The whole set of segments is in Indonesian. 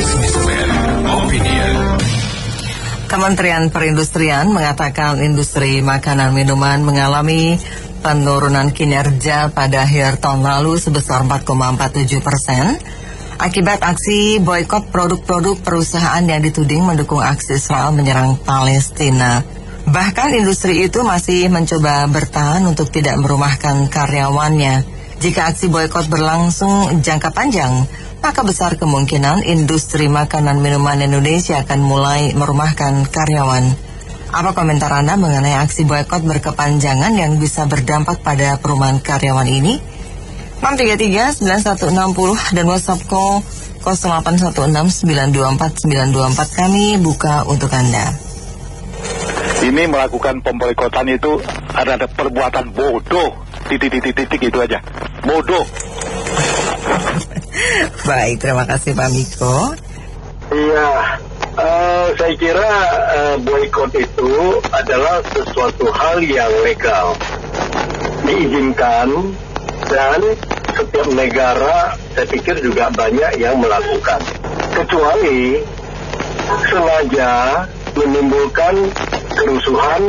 Businessman Opinion. Kementerian Perindustrian mengatakan industri makanan minuman mengalami penurunan kinerja pada akhir tahun lalu sebesar 4,47% akibat aksi boikot produk-produk perusahaan yang dituding mendukung aksi Israel menyerang Palestina. Bahkan industri itu masih mencoba bertahan untuk tidak merumahkan karyawannya. Jika aksi boikot berlangsung jangka panjang, maka besar kemungkinan industri makanan minuman Indonesia akan mulai merumahkan karyawan. Apa komentar Anda mengenai aksi boikot berkepanjangan yang bisa berdampak pada perumahan karyawan ini? 633-9160 dan WhatsApp call 0816-924-924 kami buka untuk Anda. Ini melakukan pemboikotan itu ada perbuatan bodoh, titik itu aja, bodoh. Baik, terima kasih Pak Miko. Iya, saya kira boikot itu adalah sesuatu hal yang legal, diizinkan, dan setiap negara saya pikir juga banyak yang melakukan. Kecuali sengaja menimbulkan kerusuhan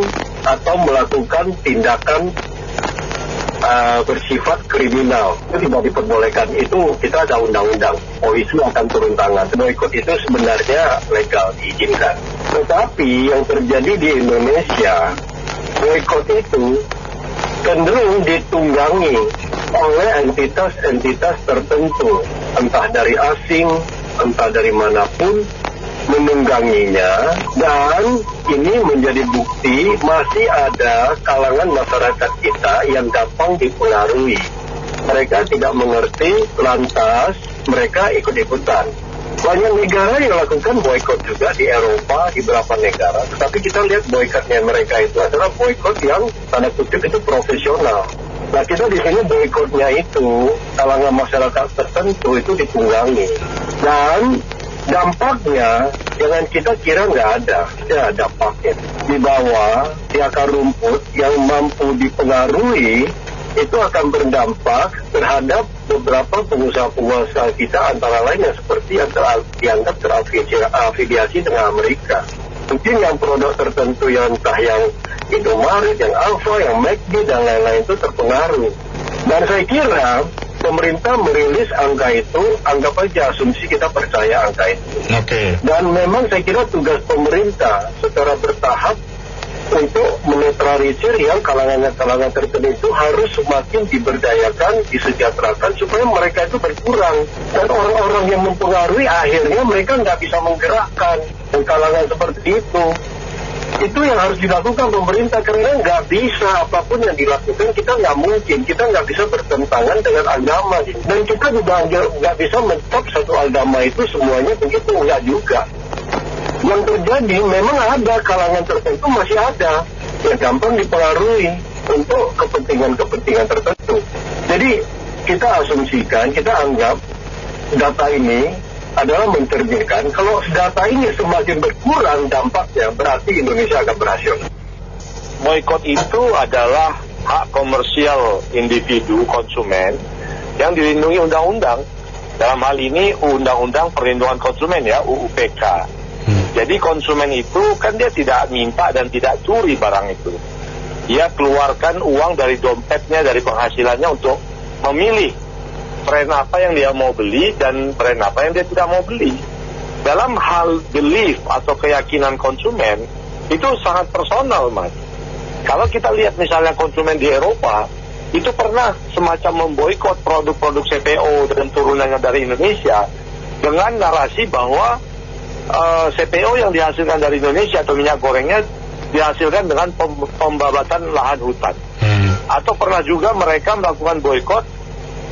atau melakukan tindakan bersifat kriminal, itu tidak diperbolehkan. Itu kita ada undang-undang, polisi akan turun tangan. Boikot itu sebenarnya legal, diizinkan. Tetapi yang terjadi di Indonesia, boikot itu cenderung ditunggangi oleh entitas-entitas tertentu, entah dari asing, entah dari manapun, menungganginya, dan ini menjadi bukti masih ada kalangan masyarakat kita yang gampang dipengaruhi. Mereka tidak mengerti, lantas mereka ikut-ikutan. Banyak negara yang lakukan boikot juga di Eropa, di beberapa negara, tetapi kita lihat boikotnya mereka itu adalah boikot yang tanda kutip itu profesional. Nah, kita di sini boikotnya itu kalangan masyarakat tertentu itu ditunggangi, dan dampaknya jangan kita kira nggak ada. Ya, dampaknya di bawah, di akar rumput yang mampu dipengaruhi itu akan berdampak terhadap beberapa pengusaha-pengusaha kita, antara lainnya seperti yang dianggap terafiliasi dengan Amerika. Mungkin yang produk tertentu yang entah yang Indomaret, yang Alfa, yang McD dan lain-lain itu terpengaruh. Dan saya kira pemerintah merilis angka itu, anggap aja asumsi kita percaya angka itu. Oke. Dan memang saya kira tugas pemerintah secara bertahap untuk menetralisir yang kalangan tertentu itu harus semakin diberdayakan, disejahterakan supaya mereka itu berkurang. Dan orang-orang yang mempengaruhi akhirnya mereka nggak bisa menggerakkan kalangan seperti itu. Itu yang harus dilakukan pemerintah, karena nggak bisa apapun yang dilakukan, kita nggak mungkin, kita nggak bisa bertentangan dengan agama, dan kita juga nggak bisa mentop satu agama itu semuanya begitu, nggak juga. Yang terjadi memang ada kalangan tertentu masih ada yang gampang dipengaruhi untuk kepentingan tertentu. Jadi kita asumsikan, kita anggap data ini adalah mencerminkan kalau data ini semakin berkurang dampaknya, berarti Indonesia akan berhasil. Boikot itu adalah hak komersial individu konsumen yang dilindungi undang-undang. Dalam hal ini Undang-Undang Perlindungan Konsumen, ya, UUPK. Jadi konsumen itu kan dia tidak minta dan tidak curi barang itu. Dia keluarkan uang dari dompetnya, dari penghasilannya untuk memilih brand apa yang dia mau beli dan brand apa yang dia tidak mau beli. Dalam hal belief atau keyakinan konsumen, itu sangat personal, Mas. Kalau kita lihat misalnya konsumen di Eropa, itu pernah semacam memboikot produk-produk CPO dan turunannya dari Indonesia dengan narasi bahwa CPO yang dihasilkan dari Indonesia atau minyak gorengnya dihasilkan dengan pembabatan lahan hutan. Atau pernah juga mereka melakukan boikot,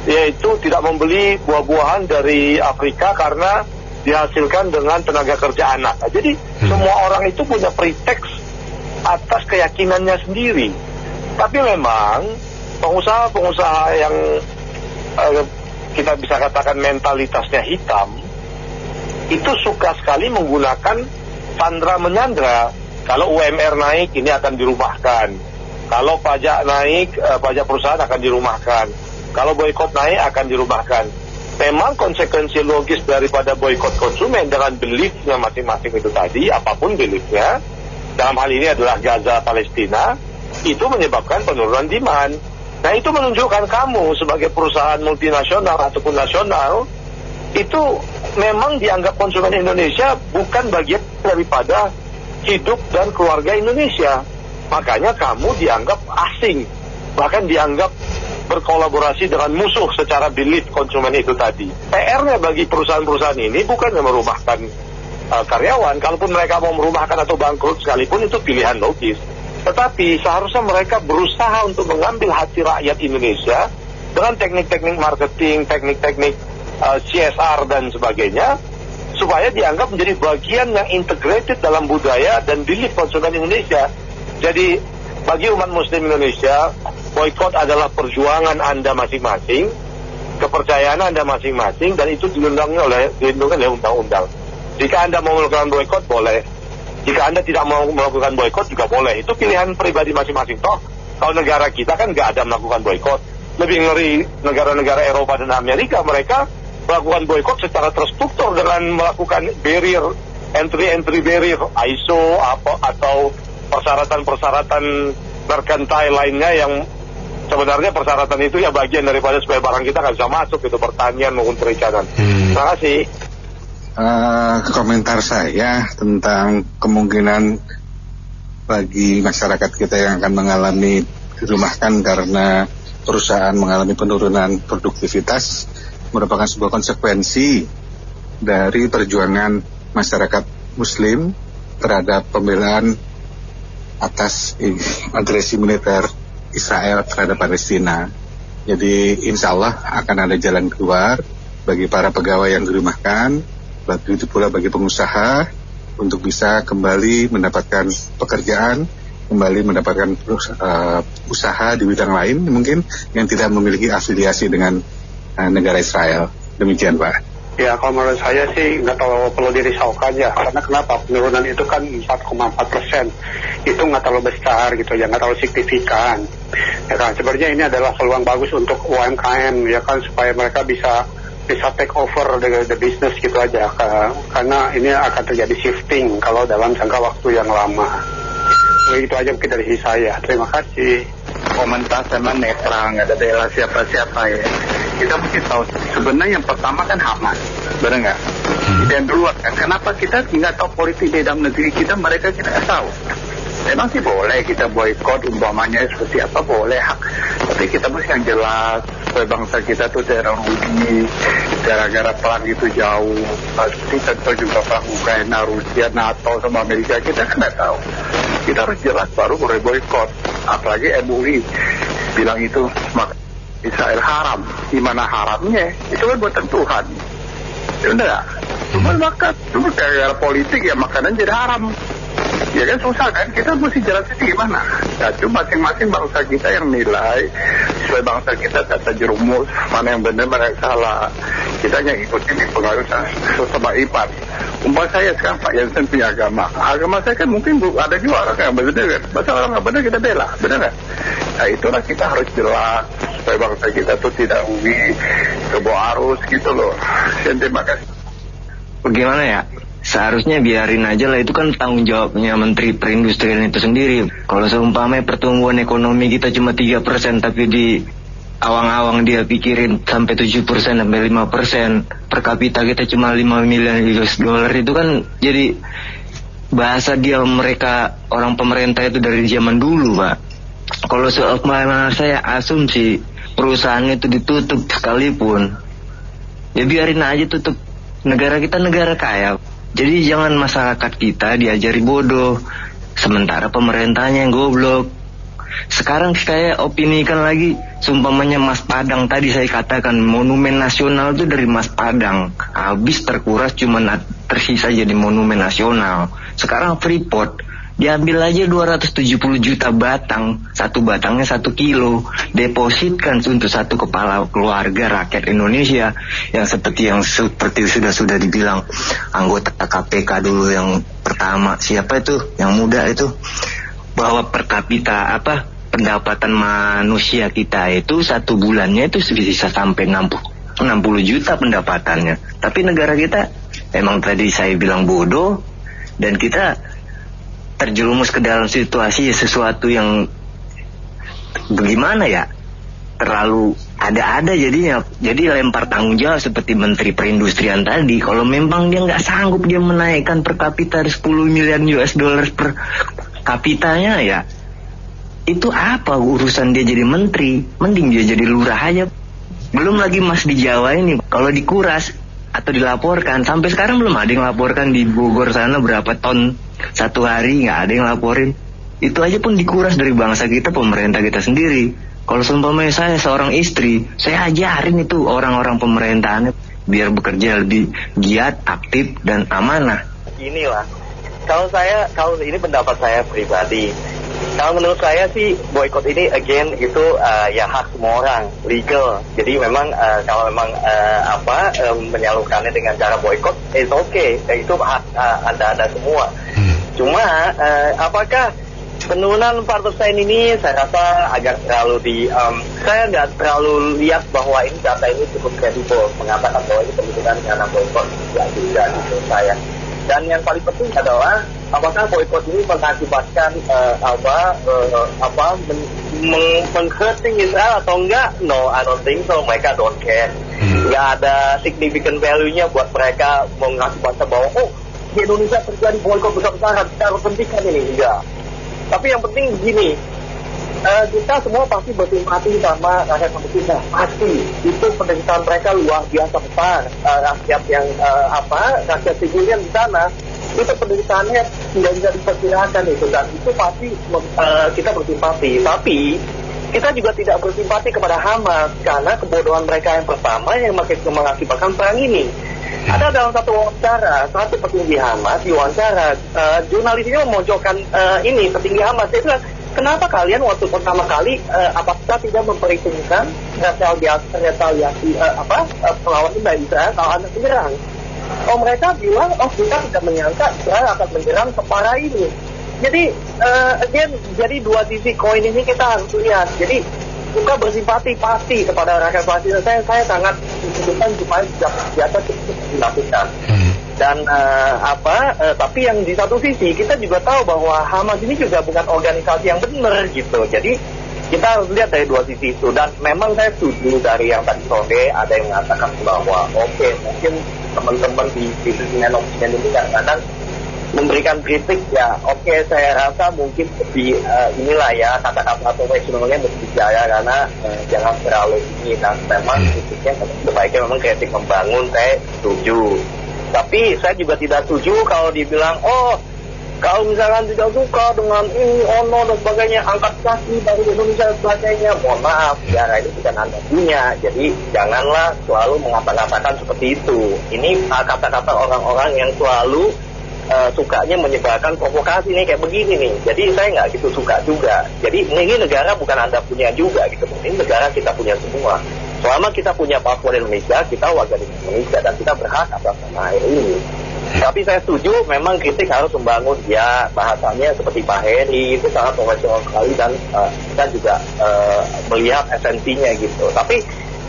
yaitu tidak membeli buah-buahan dari Afrika karena dihasilkan dengan tenaga kerja anak. Jadi semua orang itu punya pretext atas keyakinannya sendiri. Tapi memang pengusaha-pengusaha yang kita bisa katakan mentalitasnya hitam, itu suka sekali menggunakan sandra menyandra. Kalau UMR naik, ini akan dirumahkan. Kalau pajak naik, pajak perusahaan akan dirumahkan. Kalau boikot naik, akan dirumahkan. memang konsekuensi logis daripada boykot konsumen dengan beliefnya masing-masing itu tadi, apapun beliefnya, dalam hal ini adalah Gaza Palestina, itu menyebabkan penurunan demand. Nah, itu menunjukkan kamu sebagai perusahaan multinasional ataupun nasional itu memang dianggap konsumen Indonesia bukan bagian daripada hidup dan keluarga Indonesia. Makanya kamu dianggap asing, bahkan dianggap berkolaborasi dengan musuh secara belief konsumen itu tadi. PR-nya bagi perusahaan-perusahaan ini bukan merumahkan karyawan. Kalaupun mereka mau merumahkan atau bangkrut sekalipun, itu pilihan logis. Tetapi seharusnya mereka berusaha untuk mengambil hati rakyat Indonesia dengan teknik-teknik marketing, teknik-teknik CSR dan sebagainya, supaya dianggap menjadi bagian yang integrated dalam budaya dan belief konsumen Indonesia. Jadi bagi umat muslim Indonesia, boykot adalah perjuangan Anda masing-masing, kepercayaan Anda masing-masing, dan itu dilindungi oleh undang-undang. Jika Anda mau melakukan boykot, boleh. Jika Anda tidak mau melakukan boykot juga boleh. Itu pilihan pribadi masing-masing. Toh, kalau negara kita kan nggak ada melakukan boykot. Lebih ngeri negara-negara Eropa dan Amerika, mereka melakukan boykot secara terstruktur dengan melakukan barrier, entry barrier, ISO atau persyaratan-persyaratan merkantil lainnya yang sebenarnya persyaratan itu ya bagian daripada supaya barang kita nggak bisa masuk, itu pertanian maupun perikanan. Terima kasih. Komentar saya tentang kemungkinan bagi masyarakat kita yang akan mengalami dirumahkan karena perusahaan mengalami penurunan produktivitas merupakan sebuah konsekuensi dari perjuangan masyarakat Muslim terhadap pembelaan atas agresi militer Israel terhadap Palestina. Jadi insya Allah akan ada jalan keluar bagi para pegawai yang dirumahkan, begitu pula bagi pengusaha untuk bisa kembali mendapatkan pekerjaan, kembali mendapatkan usaha di bidang lain mungkin yang tidak memiliki afiliasi dengan negara Israel. Demikian, Pak. Ya, kalau menurut saya sih nggak terlalu perlu dirisaukan ya, karena kenapa? Penurunan itu kan 4,4%, itu nggak terlalu besar gitu ya, nggak terlalu signifikan. Ya kan, sebenarnya ini adalah peluang bagus untuk UMKM ya kan, supaya mereka bisa take over the business gitu aja, karena ini akan terjadi shifting kalau dalam jangka waktu yang lama. Itu aja mungkin dari saya. Terima kasih. Komentar memang netral, nggak ada bela siapa-siapa ya. Kita mesti tahu sebenarnya yang pertama kan Hamas, benar nggak? Dan duluan kan, kenapa kita nggak tahu politik di dalam negeri kita, mereka kita nggak tahu. Memang sih boleh kita boykot umpamanya seperti apa, boleh hak. Tapi kita mesti yang jelas supaya bangsa kita tuh tidak rugi gara-gara perang itu jauh. Seperti contoh juga perang Ukraina, Rusia, NATO sama Amerika, kita kan nggak tahu. Kita harus jelas baru boleh boykot. Apalagi MUI bilang itu Israel haram. Di mana haramnya? Itu kan buatan Tuhan. Ya udah nggak? Cuma makan, cuma gara-gara politik ya makanan jadi haram. Ya kan susah kan, kita mesti jelasin gimana. Nah, cuma masing-masing bangsa kita yang nilai supaya bangsa kita tak jerumus mana yang benar mana yang salah. Kita yang ikutin pengaruh sesama iman. Umpama saya sekarang Pak Jansen punya agama saya kan mungkin ada juga orang yang benar kan, masa orang nggak benar kita bela, benar nggak? Nah itulah kita harus jelas supaya bangsa kita tuh tidak rugi ke bawah arus gitu loh. Terima kasih. Bagaimana ya? Seharusnya biarin aja lah, itu kan tanggung jawabnya Menteri Perindustrian itu sendiri. Kalau seumpamanya pertumbuhan ekonomi kita cuma 3%, tapi di awang-awang dia pikirin sampai 7% sampai 5%, per kapita kita cuma 5 miliar US dollar, itu kan jadi bahasa dia mereka orang pemerintah itu dari zaman dulu, Pak. Kalau seumpamanya saya asumsi perusahaan itu ditutup sekalipun, ya biarin aja tutup. Negara kita negara kaya. Jadi jangan masyarakat kita diajari bodoh, sementara pemerintahnya yang goblok. Sekarang saya opinikan lagi, seumpamanya Mas Padang tadi saya katakan monumen nasional itu dari Mas Padang, habis terkuras cuma tersisa jadi monumen nasional. Sekarang Freeport diambil aja 270 juta batang, satu batangnya 1 kilo, depositkan untuk satu kepala keluarga rakyat Indonesia yang seperti sudah dibilang anggota KPK dulu yang pertama, siapa itu yang muda itu, bahwa per kapita pendapatan manusia kita itu satu bulannya itu bisa sampai 60 juta pendapatannya. Tapi negara kita emang tadi saya bilang bodoh, dan kita terjerumus ke dalam situasi sesuatu yang bagaimana ya, terlalu ada-ada jadinya. Jadi lempar tanggung jawab seperti Menteri Perindustrian tadi. Kalau memang dia nggak sanggup dia menaikkan per kapita 10 miliar US dollar per kapitanya, ya itu apa urusan dia jadi menteri? Mending dia jadi lurah aja. Belum lagi Mas di Jawa ini, kalau dikuras atau dilaporkan, sampai sekarang belum ada yang laporkan. Di Bogor sana berapa ton satu hari, nggak ada yang laporin. Itu aja pun dikuras dari bangsa kita, pemerintah kita sendiri. Kalau seumpamanya saya seorang istri, saya ajarin itu orang-orang pemerintahannya biar bekerja lebih giat, aktif, dan amanah. Inilah, kalau ini pendapat saya pribadi. Kalau menurut saya sih boykot ini again itu ya hak semua orang, legal. Jadi memang kalau memang menyalurkannya dengan cara boykot, it's okay. Itu hak Anda semua. Cuma apakah penurunan 4% ini saya rasa agak terlalu saya nggak terlalu lihat bahwa ini data ini cukup kredibel mengatakan bahwa ini penurunan karena boykot ya juga gitu saya. Dan yang paling penting adalah apakah boykot ini mengakibatkan menghurting Israel atau enggak? No, I don't think so. Mereka don't care. Nggak ada significant value-nya buat mereka mengakibatkan bahwa di Indonesia terjadi boykot besar-besaran, kita harus hentikan ini. Enggak. Tapi yang penting begini, kita semua pasti bersimpati sama rakyat Palestina, pasti. Itu penderitaan mereka luar biasa besar. Rakyat yang rakyat sipilnya di sana, itu penderitaannya tidak bisa diperkirakan itu, dan itu pasti kita bersimpati. Tapi kita juga tidak bersimpati kepada Hamas karena kebodohan mereka yang pertama yang mengakibatkan perang ini. Ada dalam satu wawancara, satu petinggi Hamas diwawancara, jurnalisnya memojokkan ini petinggi Hamas. Dia bilang, kenapa kalian waktu pertama kali apakah tidak memperhitungkan retaliasi perlawanan dari Israel kalau Anda menyerang? Mereka bilang, kita tidak menyangka Israel akan menyerang separah ini. Jadi jadi dua sisi koin ini kita harus lihat. Jadi kita bersimpati pasti kepada rakyat Palestina. Saya sangat menunjukkan supaya biasa cukup dilakukan. Dan tapi yang di satu sisi kita juga tahu bahwa Hamas ini juga bukan organisasi yang benar gitu. Jadi kita harus lihat dari dua sisi itu. Dan memang saya setuju dari yang tadi sore ada yang mengatakan bahwa mungkin teman-teman di opinion ini kadang-kadang memberikan kritik ya. Saya rasa mungkin lebih inilah ya kata-kata profesionalnya berbicara karena jangan terlalu ini. Dan memang kritiknya sebaiknya memang kritik membangun, saya setuju. Tapi saya juga tidak setuju kalau dibilang kalau misalkan tidak suka dengan ini, dan sebagainya, angkat kaki dari Indonesia dan sebagainya. Mohon maaf, negara itu bukan Anda punya. Jadi janganlah selalu mengatakan seperti itu. Ini kata-kata orang-orang yang selalu sukanya menyebarkan provokasi nih kayak begini nih. Jadi saya nggak gitu suka juga. Jadi ini negara bukan Anda punya juga gitu. Ini negara kita punya semua. Selama kita punya paspor Indonesia, kita warga Indonesia dan kita berhak atas tanah air ini. Tapi saya setuju memang kritik harus membangun ya, bahasanya seperti Pak Heri itu sangat profesional sekali dan kita juga melihat esensinya gitu. Tapi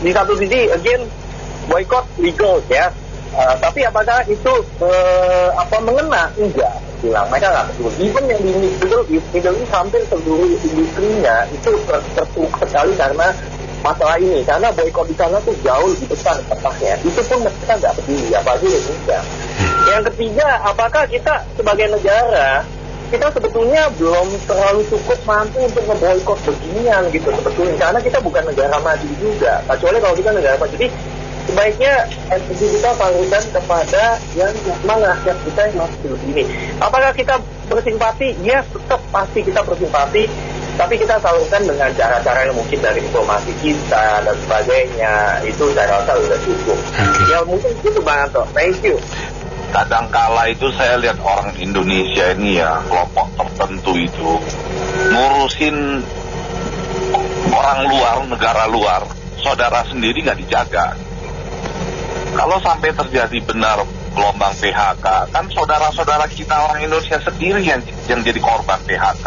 di satu sisi again boykot legal ya. Tapi apakah itu mengena? Enggak. Bilang mereka nggak peduli. Even yang di Middle East hampir seluruh industrinya itu terpuruk sekali karena masalah ini, karena boykot di sana tuh jauh lebih besar petahnya. Itu pun mereka nggak peduli, apalagi Indonesia. Yang ketiga, apakah kita sebagai negara kita sebetulnya belum terlalu cukup mampu untuk memboikot beginian gitu sebetulnya, karena kita bukan negara maju juga. Kecuali kalau kita negara maju, jadi sebaiknya energi kita salurkan kepada yang memang rakyat kita yang masih begini. Apakah kita bersimpati? Ya, tetap pasti kita bersimpati. Tapi kita salurkan dengan cara-cara yang mungkin dari informasi kita dan sebagainya. Itu saya rasa sudah cukup. Ya mungkin itu Bang Anto. Thank you. Kadangkala itu saya lihat orang Indonesia ini ya, kelompok tertentu itu ngurusin orang luar, negara luar, saudara sendiri nggak dijaga. Kalau sampai terjadi benar gelombang PHK, kan saudara-saudara kita orang Indonesia sendiri yang jadi korban PHK.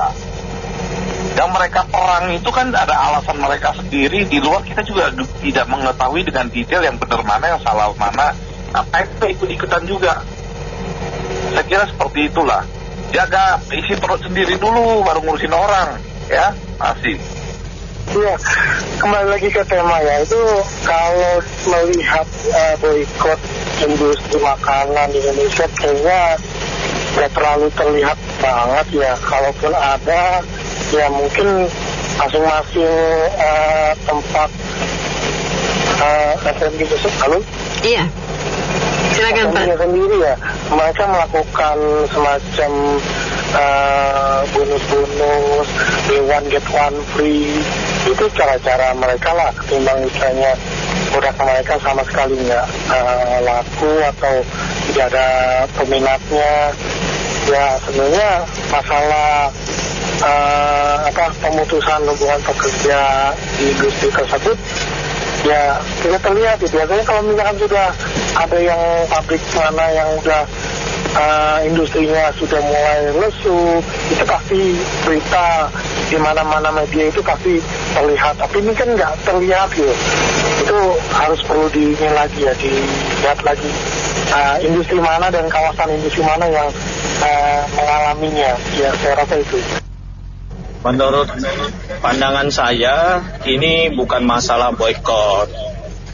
Yang mereka perang itu kan ada alasan mereka sendiri, di luar kita juga tidak mengetahui dengan detail yang benar mana, yang salah mana. Nah, PSP ikut-ikutan juga. Saya kira seperti itulah. Jaga isi perut sendiri dulu, baru ngurusin orang, ya. Masih. Iya, kembali lagi ke tema ya, itu kalau melihat boikot industri makanan di Indonesia kayaknya nggak terlalu terlihat banget ya. Kalaupun ada, ya mungkin masing-masing tempat F&B tersebut. Halo? Iya, silakan Pak. Sendiri ya, mereka melakukan semacam bonus-bonus, buy one get one free. Itu cara-cara mereka lah, ketimbang misalnya produk mereka sama sekali nggak laku atau tidak ada peminatnya. Ya sebenarnya masalah pemutusan hubungan pekerja di industri tersebut ya tidak terlihat. Biasanya kalau misalkan sudah ada yang pabrik mana yang udah industrinya sudah mulai lesu, itu pasti berita di mana-mana media itu pasti terlihat. Tapi ini kan nggak terlihat gitu. Itu harus perlu dilihat lagi industri mana dan kawasan industri mana yang mengalaminya. Ya saya rasa itu. Menurut pandangan saya, ini bukan masalah boikot,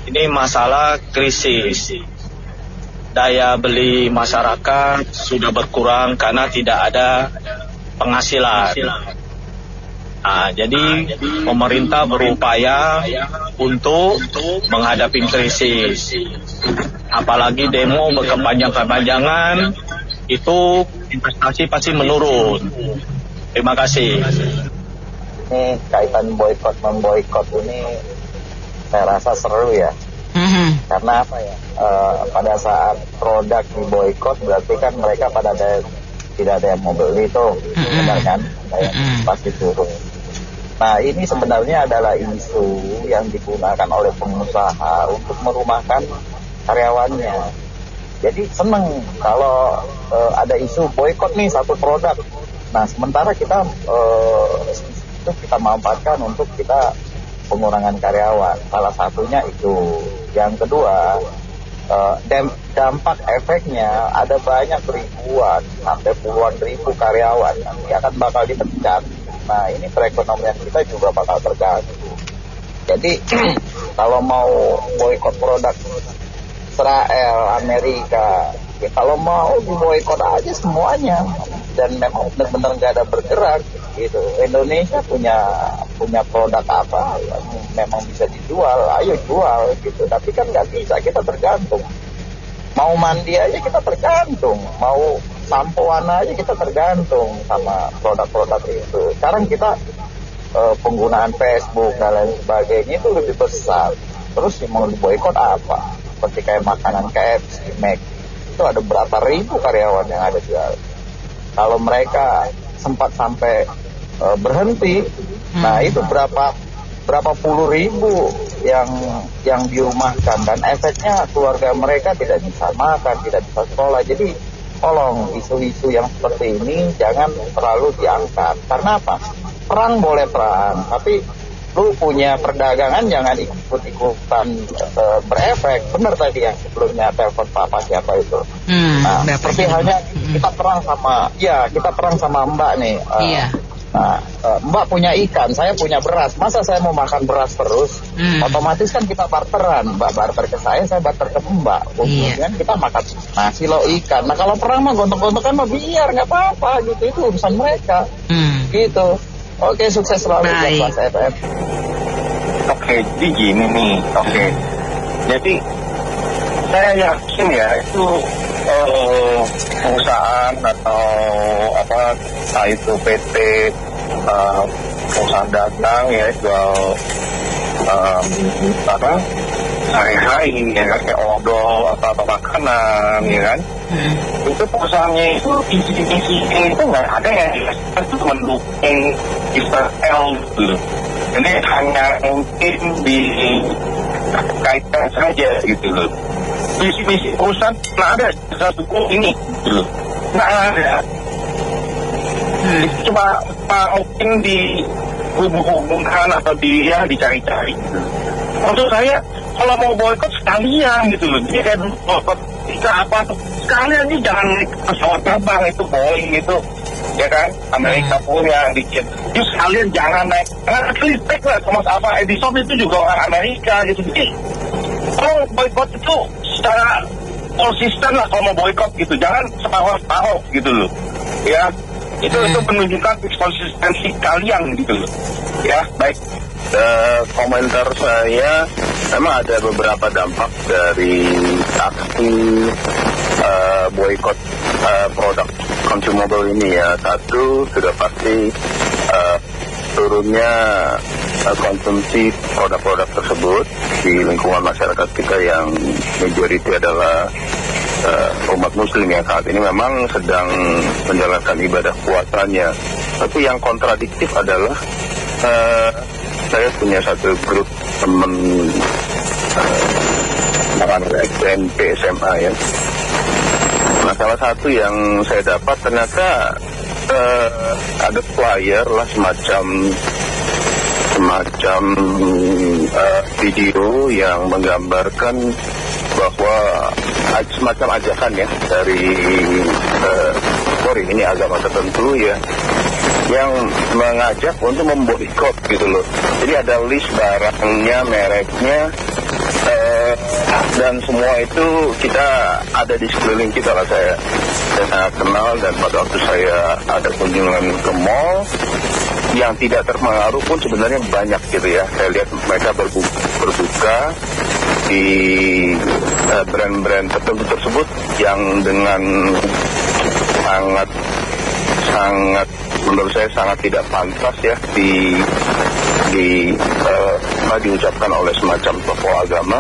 ini masalah krisis. Daya beli masyarakat sudah berkurang karena tidak ada penghasilan. Nah, jadi pemerintah berupaya untuk menghadapi krisis. Apalagi demo berkepanjangan, itu investasi pasti menurun. Terima kasih. Ini kaitan boikot-memboikot ini saya rasa seru ya. Karena apa ya? Pada saat produk diboikot berarti kan mereka tidak ada yang mau beli tuh, benar kan? Pasti turun. Nah ini sebenarnya adalah isu yang digunakan oleh pengusaha untuk merumahkan karyawannya. Jadi seneng kalau ada isu boikot nih satu produk. Nah sementara kita itu kita manfaatkan untuk kita pengurangan karyawan. Salah satunya itu. Yang kedua, dampak efeknya ada banyak ribuan sampai puluhan ribu karyawan yang akan bakal dipecat. Nah ini perekonomian kita juga bakal terganggu. Jadi kalau mau boikot produk Israel, Amerika, ya kalau mau diboikot aja semuanya. Dan memang benar-benar nggak ada bergerak gitu. Indonesia punya produk apa yang memang bisa dijual, ayo jual gitu. Tapi kan nggak bisa, kita tergantung. Mau mandi aja kita tergantung, mau sampoan aja kita tergantung sama produk-produk itu. Sekarang kita penggunaan Facebook dan lain sebagainya itu lebih besar. Terus mau diboikot apa? Seperti kayak makanan KFC, Mac, itu ada berapa ribu karyawan yang ada di dalam. Kalau mereka sempat sampai berhenti, nah itu berapa puluh ribu yang dirumahkan dan efeknya keluarga mereka tidak bisa makan, tidak bisa sekolah. Jadi tolong isu-isu yang seperti ini jangan terlalu diangkat. Karena apa? Perang boleh perang, tapi lu punya perdagangan jangan ikut-ikutan berefek. Benar tadi yang sebelumnya telepon papa siapa itu. Nah, seperti halnya kita perang sama Mbak nih. Nah, Mbak punya ikan, saya punya beras. Masa saya mau makan beras terus? Otomatis kan kita barteran. Mbak barter ke saya barter ke Mbak. Kemudian kita makan nasi lo ikan. Nah kalau perang mah gontok-gontokan mah biar nggak apa-apa gitu. Itu urusan mereka. Gitu. Oke, sukses selalu buat Mas FM. Oke, jadi gini nih. Oke. Jadi saya yakin ya itu perusahaan atau entah itu PT perusahaan dagang ya jual hari-hari ya kayak odol atau makanan ya kan. Itu perusahaannya itu isi itu nggak ada ya, itu mendukung Israel gitu. Ini hanya mungkin dikaitkan saja gitu loh. Misi perusahaan nggak ada satu ini gitu loh, nggak ada. Itu cuma mungkin dihubung-hubungkan atau dicari-cari. Maksud saya, kalau mau boykot sekalian gitu loh. Dia kayak boykot apa tuh sekalian, ini jangan naik pesawat terbang itu Boeing itu, ya kan, Amerika punya dikit. Just sekalian jangan naik. Listrik lah, Thomas Alva Edison itu juga orang Amerika gitu. Jadi kalau boykot itu secara konsisten lah kalau mau boykot gitu, jangan separuh-separuh gitu loh, ya. Itu menunjukkan konsistensi kalian gitu loh, ya. Baik. Komentar saya, memang ada beberapa dampak dari aksi boykot produk consumable ini ya. Satu, sudah pasti turunnya konsumsi produk-produk tersebut di lingkungan masyarakat kita yang majority adalah umat muslim yang saat ini memang sedang menjalankan ibadah puasanya. Tapi yang kontradiktif adalah saya punya satu grup teman SMP SMA ya. Nah, salah satu yang saya dapat ternyata ada flyer lah, semacam video yang menggambarkan bahwa semacam ajakan ya dari ini agama tertentu ya, yang mengajak untuk memboikot gitu loh. Jadi ada list barangnya, mereknya, dan semua itu kita ada di sekeliling kita lah. Saya kenal, dan pada waktu saya ada kunjungan ke mall yang tidak terpengaruh pun sebenarnya banyak gitu ya. Saya lihat mereka berbuka di brand-brand tertentu tersebut yang dengan sangat menurut saya sangat tidak pantas ya diucapkan oleh semacam tokoh agama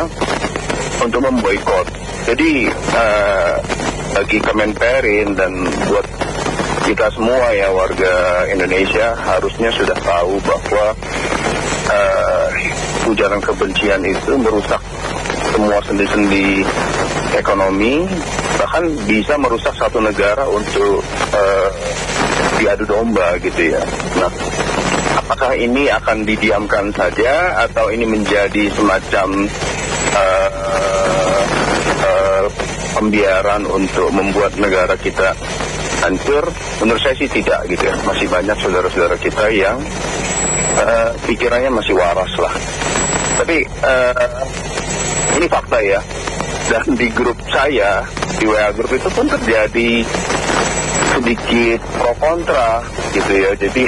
untuk memboikot. Jadi bagi Kemenperin dan buat kita semua ya warga Indonesia harusnya sudah tahu bahwa ujaran kebencian itu merusak semua sendi-sendi ekonomi, bahkan bisa merusak satu negara untuk diadu domba gitu ya. Nah, apakah ini akan didiamkan saja atau ini menjadi semacam pembiaran untuk membuat negara kita hancur? Menurut saya sih tidak gitu ya. Masih banyak saudara-saudara kita yang pikirannya masih waras lah. Tapi ini fakta ya. Dan di grup saya, di WA grup itu pun terjadi sedikit pro kontra gitu ya. Jadi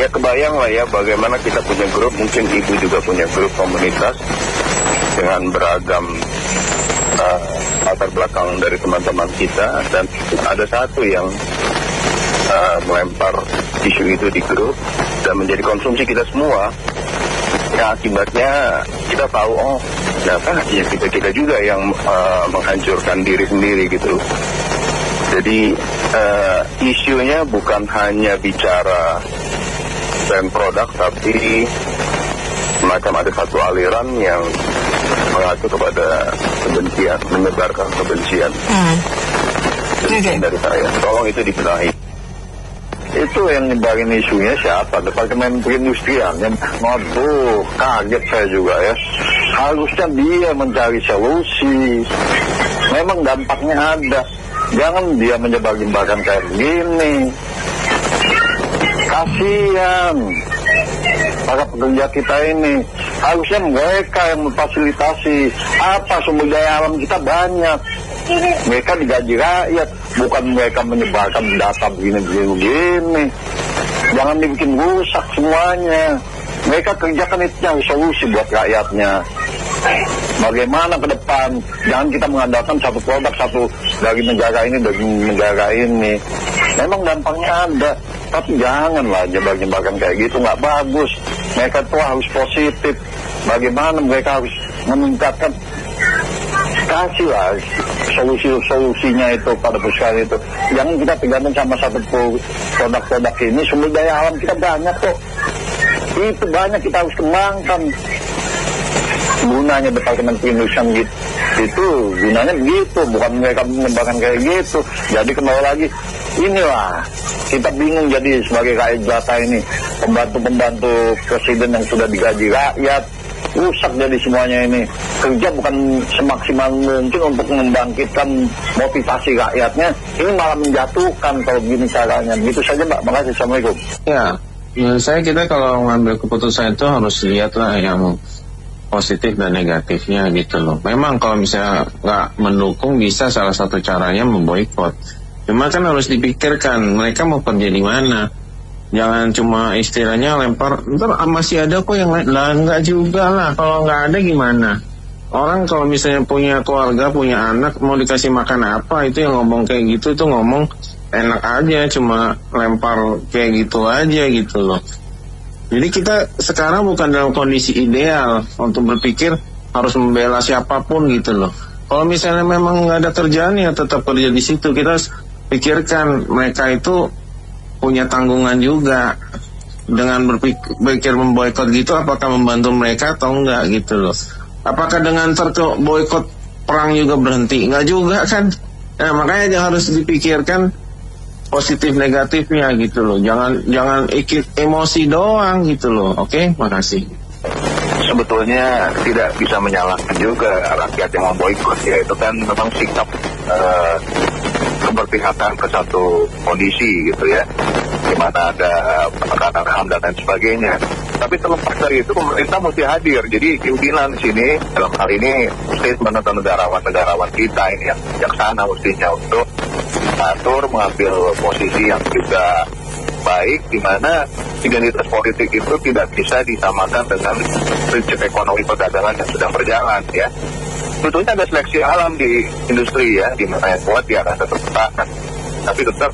ya kebayang lah ya bagaimana kita punya grup, mungkin ibu juga punya grup komunitas dengan beragam latar belakang dari teman-teman kita, dan ada satu yang melempar isu itu di grup dan menjadi konsumsi kita semua. Ya akibatnya kita tahu, oh ternyata ya kita juga yang menghancurkan diri sendiri gitu. Jadi isunya bukan hanya bicara brand produk, tapi semacam ada satu aliran yang mengacu kepada kebencian, menyebarkan kebencian. Dari saya, tolong itu dibenahi. Itu yang nyebarin isunya siapa? Departemen Perindustrian. Waduh, kaget saya juga ya. Harusnya dia mencari solusi. Memang dampaknya ada. Jangan dia menyebar-nyebarkan kayak begini. Kasihan para pekerja kita ini. Harusnya mereka yang memfasilitasi. Apa sumber daya alam kita banyak. Mereka digaji rakyat, bukan mereka menyebarkan data begini-begini. Jangan dibikin rusak semuanya. Mereka kerjakan itu yang solusi buat rakyatnya. Bagaimana ke depan? Jangan kita mengandalkan satu produk satu dari negara ini. Memang dampaknya ada, tapi janganlah nyebar-nyebarkan kayak gitu, nggak bagus. Mereka tuh harus positif. Bagaimana mereka harus meningkatkan, kasihlah solusinya itu pada perusahaan itu. Jangan kita tergantung sama satu produk-produk ini. Sumber daya alam kita banyak kok. Itu banyak, kita harus kembangkan. Gunanya Departemen Perindustrian gitu. Itu gunanya begitu, bukan mereka mengembangkan kayak gitu. Jadi kembali lagi, inilah kita bingung jadi sebagai rakyat jelata ini, pembantu-pembantu presiden yang sudah digaji rakyat, rusak jadi semuanya ini. Kerja bukan semaksimal mungkin untuk membangkitkan motivasi rakyatnya, ini malah menjatuhkan kalau begini caranya. Begitu saja Mbak, makasih. Assalamualaikum. Ya, menurut saya kita kalau mengambil keputusan itu harus lihatlah yang positif dan negatifnya gitu loh. Memang kalau misalnya nggak mendukung, bisa salah satu caranya memboikot. Cuma kan harus dipikirkan mereka mau kerja di mana. Jangan cuma istilahnya lempar, ntar masih ada kok yang lain. Lah nggak juga lah, kalau nggak ada gimana? Orang kalau misalnya punya keluarga, punya anak, mau dikasih makan apa, itu yang ngomong kayak gitu tuh ngomong enak aja, cuma lempar kayak gitu aja gitu loh. Jadi kita sekarang bukan dalam kondisi ideal untuk berpikir harus membela siapapun gitu loh. Kalau misalnya memang nggak ada kerjaan ya tetap kerja di situ. Kita pikirkan mereka itu punya tanggungan juga. Dengan berpikir memboikot gitu, apakah membantu mereka atau enggak gitu loh. Apakah dengan boikot perang juga berhenti? Enggak juga kan. Nah makanya harus dipikirkan positif negatifnya gitu loh. Jangan ikut emosi doang gitu loh. Oke, makasih. Sebetulnya tidak bisa menyalahkan juga rakyat yang memboikot ya, itu kan memang sikap keberpihakan ke satu kondisi gitu ya, di mana ada penekanan HAM dan lain sebagainya. Tapi terlepas dari itu pemerintah mesti hadir. Jadi pimpinan di sini dalam hal ini statement atau negarawan kita ini yang bijaksana mestinya untuk atur mengambil posisi yang juga baik, di mana identitas politik itu tidak bisa disamakan dengan prinsip ekonomi perdagangan yang sedang berjalan ya. Sebetulnya ada seleksi alam di industri ya, di mana yang kuat ya akan tetap bertahan. Tapi tetap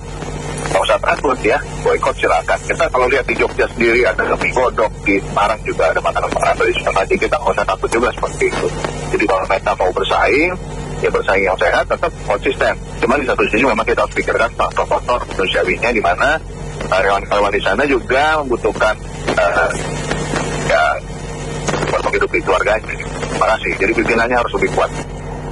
nggak usah takut ya, boikot silakan. Kita kalau lihat di Jogja sendiri ada mie godok, di Semarang juga ada makanan-makanan tradisional. Jadi kita nggak usah takut juga seperti itu. Jadi kalau mereka mau bersaing, ya bersaing yang sehat, tetap konsisten. Cuma di satu sisi memang kita harus pikirkan faktor-faktor manusiawinya, di mana karyawan-karyawan di sana juga membutuhkan buat menghidupi keluarganya. Terima kasih. Jadi pimpinannya harus lebih kuat.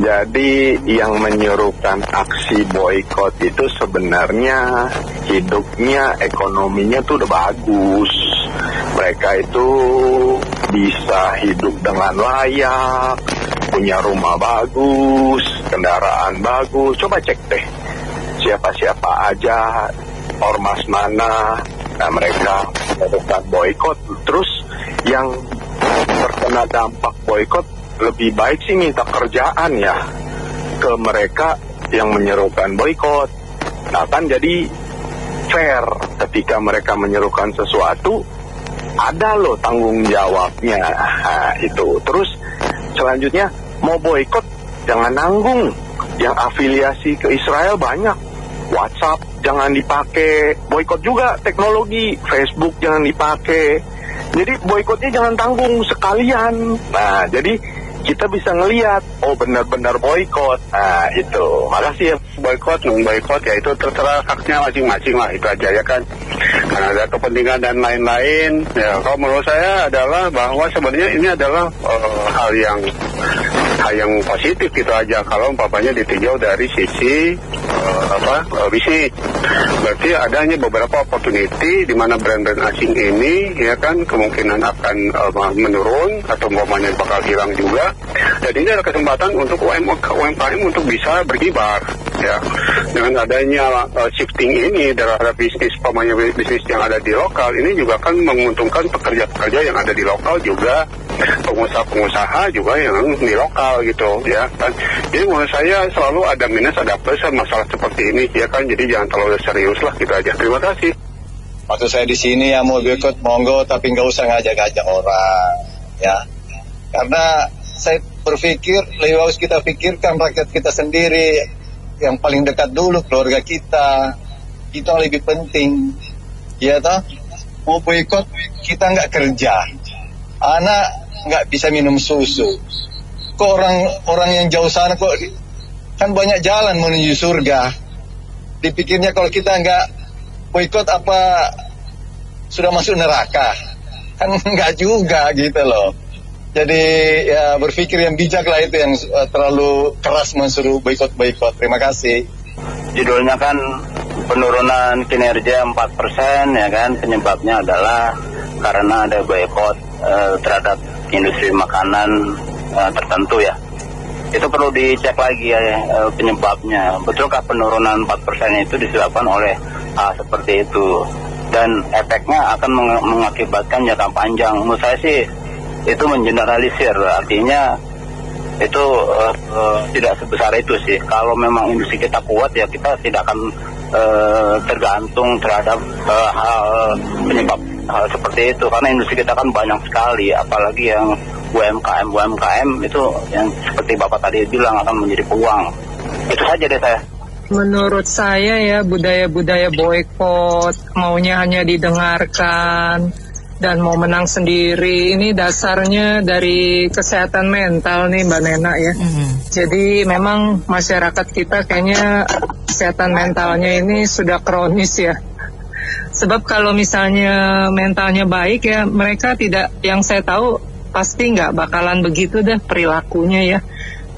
Jadi yang menyuruhkan aksi boikot itu sebenarnya hidupnya, ekonominya tuh udah bagus. Mereka itu bisa hidup dengan layak, punya rumah bagus, kendaraan bagus. Coba cek deh siapa-siapa aja, ormas mana, nah mereka melakukan boikot. Terus yang terkena dampak boikot lebih baik sih minta kerjaan ya ke mereka yang menyerukan boikot. Nah kan jadi fair ketika mereka menyerukan sesuatu, ada loh tanggung jawabnya. Nah, itu. Terus selanjutnya mau boikot jangan nanggung. Yang afiliasi ke Israel banyak. WhatsApp jangan dipakai, boikot juga teknologi, Facebook jangan dipakai. Jadi boikotnya jangan tanggung sekalian. Nah, jadi kita bisa ngelihat, oh benar-benar boikot. Nah, itu. Makasih ya. Boikot, non-boikot, ya itu terserah haknya masing-masing lah, itu aja ya kan. Karena ada kepentingan dan lain-lain. Ya, kalau menurut saya adalah bahwa sebenarnya ini adalah hal yang positif gitu aja. Kalau umpamanya ditinjau dari sisi bisnis. Berarti adanya beberapa opportunity di mana brand-brand asing ini ya kan kemungkinan akan menurun atau umpamanya bakal hilang juga. Dan ini ada kesempatan untuk UMKM untuk bisa berkibar ya. Dengan adanya shifting ini terhadap bisnis yang ada di lokal, ini juga akan menguntungkan pekerja-pekerja yang ada di lokal juga, pengusaha-pengusaha juga yang di lokal gitu ya kan. Jadi menurut saya selalu ada minus ada plus masalah seperti ini ya kan. Jadi jangan terlalu serius lah gitu aja. Terima kasih. Maksud saya di sini ya mau boikot monggo, tapi nggak usah ngajak-ngajak orang ya. Karena saya berpikir lebih bagus kita pikirkan rakyat kita sendiri, yang paling dekat dulu keluarga kita, itu yang lebih penting ya toh. Mau boikot kita nggak kerja, anak nggak bisa minum susu, kok orang yang jauh sana kok kan banyak jalan menuju surga. Dipikirnya kalau kita nggak boikot apa sudah masuk neraka, kan nggak juga gitu loh. Jadi ya berpikir yang bijak lah, itu yang terlalu keras mensuruh boikot. Terima kasih. Judulnya kan penurunan kinerja 4% ya kan, penyebabnya adalah karena ada boykot terhadap industri makanan tertentu ya. Itu perlu dicek lagi ya penyebabnya. Betulkah penurunan 4% itu disebabkan oleh seperti itu? Dan efeknya akan mengakibatkan jangka panjang. Menurut saya sih itu mengeneralisir, artinya itu tidak sebesar itu sih. Kalau memang industri kita kuat ya kita tidak akan tergantung terhadap penyebab hal seperti itu, karena industri kita kan banyak sekali, apalagi yang UMKM itu yang seperti Bapak tadi bilang akan menjadi peluang. Itu saja deh saya. Menurut saya ya budaya-budaya boykot, maunya hanya didengarkan dan mau menang sendiri, ini dasarnya dari kesehatan mental nih Mbak Nena ya. Jadi memang masyarakat kita kayaknya kesehatan mentalnya ini sudah kronis ya. Sebab kalau misalnya mentalnya baik ya, mereka tidak, yang saya tahu pasti nggak bakalan begitu deh perilakunya ya.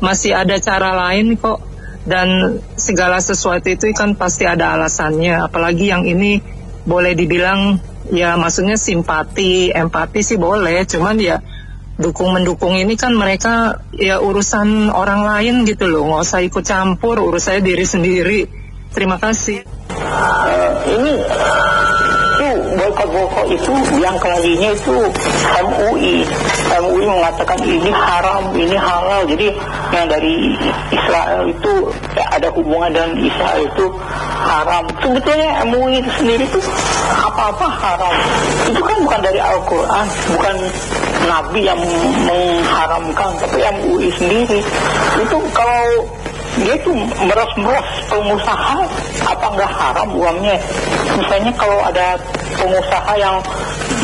Masih ada cara lain kok. Dan segala sesuatu itu kan pasti ada alasannya. Apalagi yang ini boleh dibilang ya maksudnya simpati, empati sih boleh. Cuman ya dukung-mendukung ini kan mereka ya urusan orang lain gitu loh. Nggak usah ikut campur, urus saya diri sendiri. Terima kasih. Ini boykot itu yang kalinya itu MUI mengatakan ini haram, ini halal. Jadi yang dari Israel itu ada hubungan dengan Israel itu haram. Sebetulnya MUI itu sendiri itu apa-apa haram. Itu kan bukan dari Al-Quran, bukan Nabi yang mengharamkan, tapi MUI sendiri. Itu kalau dia tuh meras-meras pengusaha, apa nggak haram uangnya? Misalnya kalau ada pengusaha yang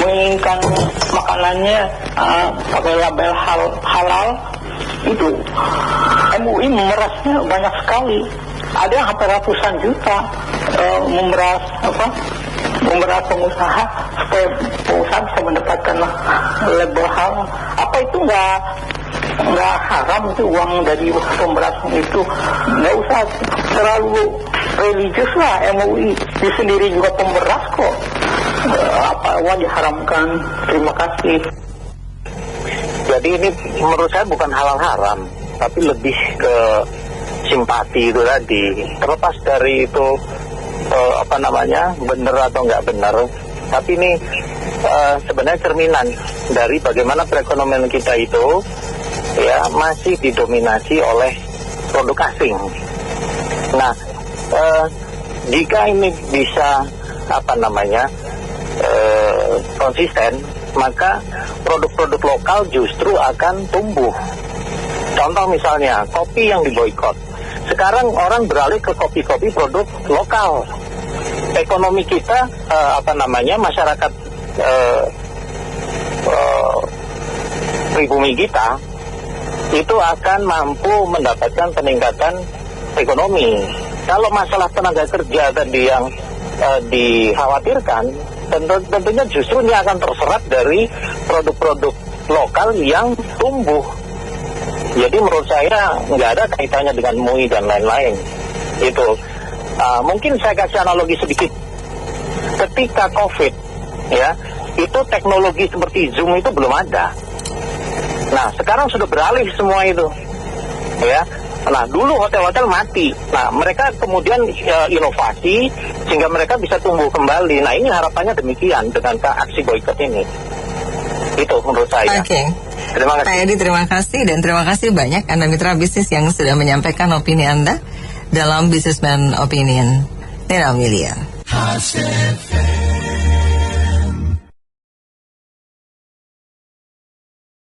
menginginkan makanannya pakai label halal, itu MUI memerasnya banyak sekali. Ada yang hampir ratusan juta memeras pengusaha supaya pengusaha bisa mendapatkan label halal. Apa itu nggak haram itu uang dari pemerasan itu? Nggak usah terlalu religius lah MUI. Dia sendiri juga pemeras kok. Apa uang diharamkan? Terima kasih. Jadi ini menurut saya bukan halal haram, tapi lebih ke simpati itu tadi. Terlepas dari itu benar atau nggak benar, tapi ini sebenarnya cerminan dari bagaimana perekonomian kita itu ya masih didominasi oleh produk asing. Nah, jika ini bisa konsisten, maka produk-produk lokal justru akan tumbuh. Contoh misalnya kopi yang diboikot. Sekarang orang beralih ke kopi-kopi produk lokal. Ekonomi kita masyarakat pribumi kita itu akan mampu mendapatkan peningkatan ekonomi. Kalau masalah tenaga kerja tadi yang dikhawatirkan, tentunya justru ini akan terserap dari produk-produk lokal yang tumbuh. Jadi menurut saya nggak ada kaitannya dengan MUI dan lain-lain. Itu mungkin saya kasih analogi sedikit. Ketika COVID, ya, itu teknologi seperti Zoom itu belum ada. Nah, sekarang sudah beralih semua itu, ya. Nah, dulu hotel-hotel mati. Nah, mereka kemudian inovasi sehingga mereka bisa tumbuh kembali. Nah, ini harapannya demikian dengan aksi boykot ini. Itu menurut saya. Oke. Terima kasih. Pak Edi, terima kasih, dan terima kasih banyak Anda mitra bisnis yang sudah menyampaikan opini Anda dalam Businessman Opinion. Nina Amelia.